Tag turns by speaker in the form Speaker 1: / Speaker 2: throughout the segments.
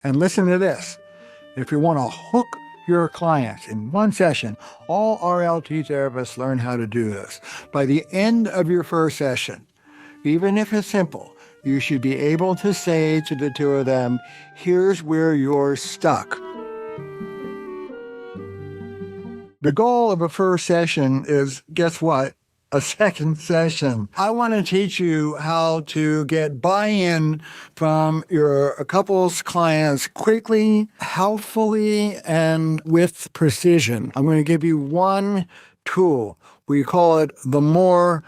Speaker 1: And listen to this. If you want to hook your clients in one session, all RLT therapists learn how to do this. By the end of your first session, even if it's simple, you should be able to say to the two of them, here's where you're stuck. The goal of a first session is, guess what? A second session. I want to teach you how to get buy-in from your couple's clients quickly, helpfully, and with precision. I'm going to give you one tool. We call it the more.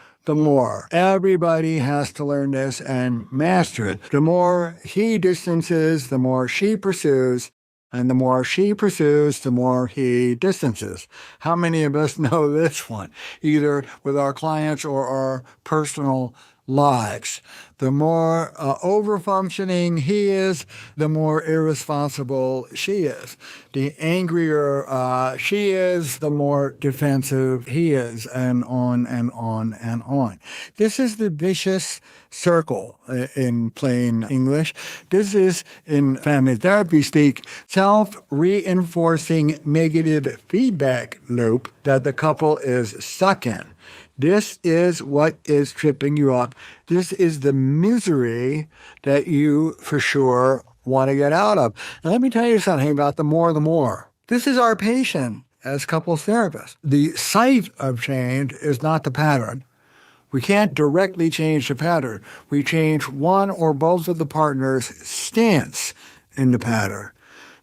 Speaker 1: Everybody has to learn this and master it. The more he distances, the more she pursues. And the more she pursues, the more he distances. How many of us know this one, either with our clients or our personal lives? The more over-functioning he is, the more irresponsible she is. The angrier she is, the more defensive he is, and on and on and on. This is the vicious circle in plain English. This is, in family therapy speak, self-reinforcing negative feedback loop that the couple is stuck in. This is what is tripping you up. This is the misery that you, for sure, want to get out of. Now, let me tell you something about the more. This is our patient as couples therapists. The site of change is not the pattern. We can't directly change the pattern. We change one or both of the partners' stance in the pattern.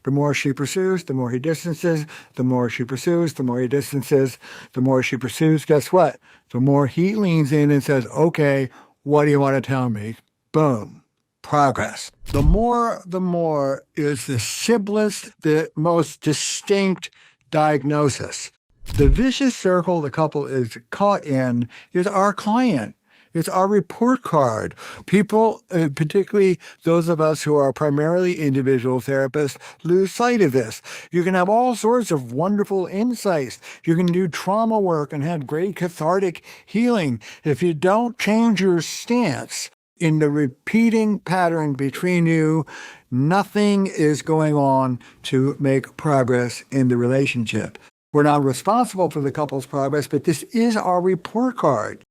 Speaker 1: The more she pursues, the more he distances. The more she pursues, the more he distances. The more she pursues, guess what? The more he leans in and says, okay, what do you want to tell me? Boom. Progress. The more is the simplest, the most distinct diagnosis. The vicious circle the couple is caught in is our client. It's our report card. People, particularly those of us who are primarily individual therapists, lose sight of this. You can have all sorts of wonderful insights. You can do trauma work and have great cathartic healing. If you don't change your stance in the repeating pattern between you, nothing is going on to make progress in the relationship. We're not responsible for the couple's progress, but this is our report card.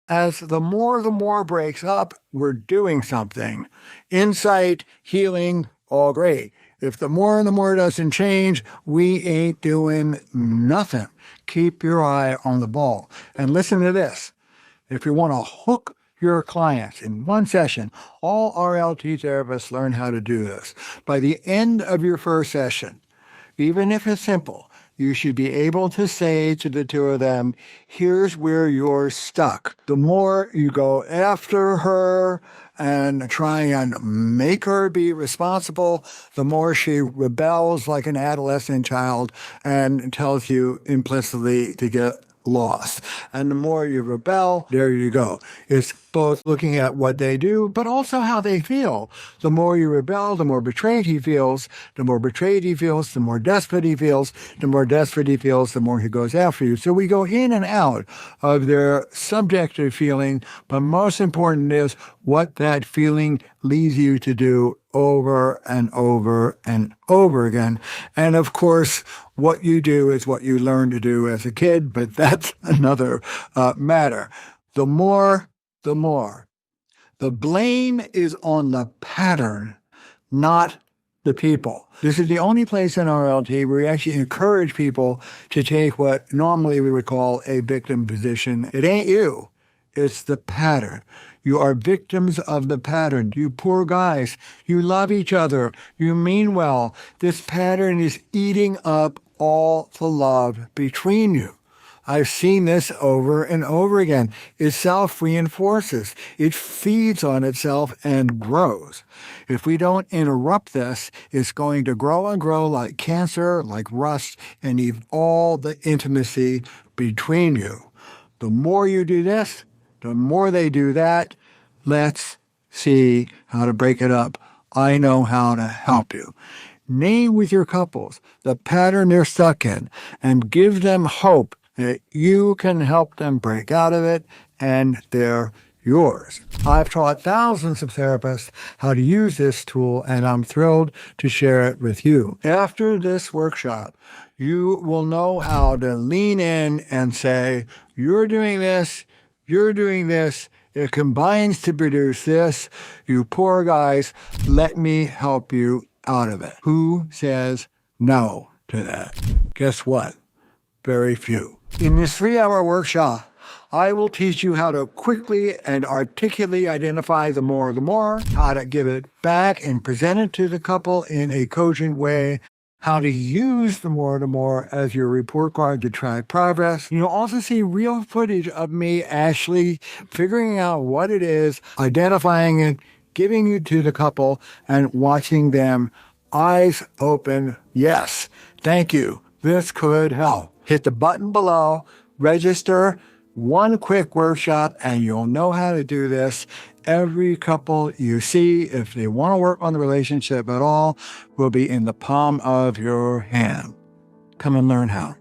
Speaker 1: As the more breaks up, we're doing something. Insight, healing, all great. If the more doesn't change, we ain't doing nothing. Keep your eye on the ball. And listen to this. If you want to hook your clients in one session, all RLT therapists learn how to do this. By the end of your first session, even if it's simple, you should be able to say to the two of them, here's where you're stuck. The more you go after her and try and make her be responsible, the more she rebels like an adolescent child and tells you implicitly to get lost. And the more you rebel, there you go. It's both looking at what they do, but also how they feel. The more you rebel, the more betrayed he feels. The more betrayed he feels, the more desperate he feels. The more desperate he feels, the more he goes after you. So we go in and out of their subjective feeling, but most important is what that feeling leads you to do over and over and over again. And of course, what you do is what you learn to do as a kid, but that's another matter. The more. The blame is on the pattern, not the people. This is the only place in RLT where we actually encourage people to take what normally we would call a victim position. It ain't you. It's the pattern. You are victims of the pattern. You poor guys. You love each other. You mean well. This pattern is eating up all the love between you. I've seen this over and over again. It self-reinforces. It feeds on itself and grows. If we don't interrupt this, it's going to grow and grow like cancer, like rust, and eat all the intimacy between you. The more you do this, the more they do that. Let's see how to break it up. I know how to help you. Name with your couples the pattern they're stuck in and give them hope that you can help them break out of it, and there yours. I've taught thousands of therapists how to use this tool, and I'm thrilled to share it with you. After this workshop, you will know how to lean in and say, you're doing this, it combines to produce this. You poor guys, let me help you out of it. Who says no to that? Guess what? Very few. In this 3-hour workshop, I will teach you how to quickly and articulately identify the more, how to give it back and present it to the couple in a cogent way, how to use the more as your report card to track progress. You'll also see real footage of me actually figuring out what it is, identifying it, giving it to the couple, and watching them eyes open. Yes, thank you. This could help. Hit the button below, register, one quick workshop, and you'll know how to do this. Every couple you see, if they want to work on the relationship at all, will be in the palm of your hand. Come and learn how.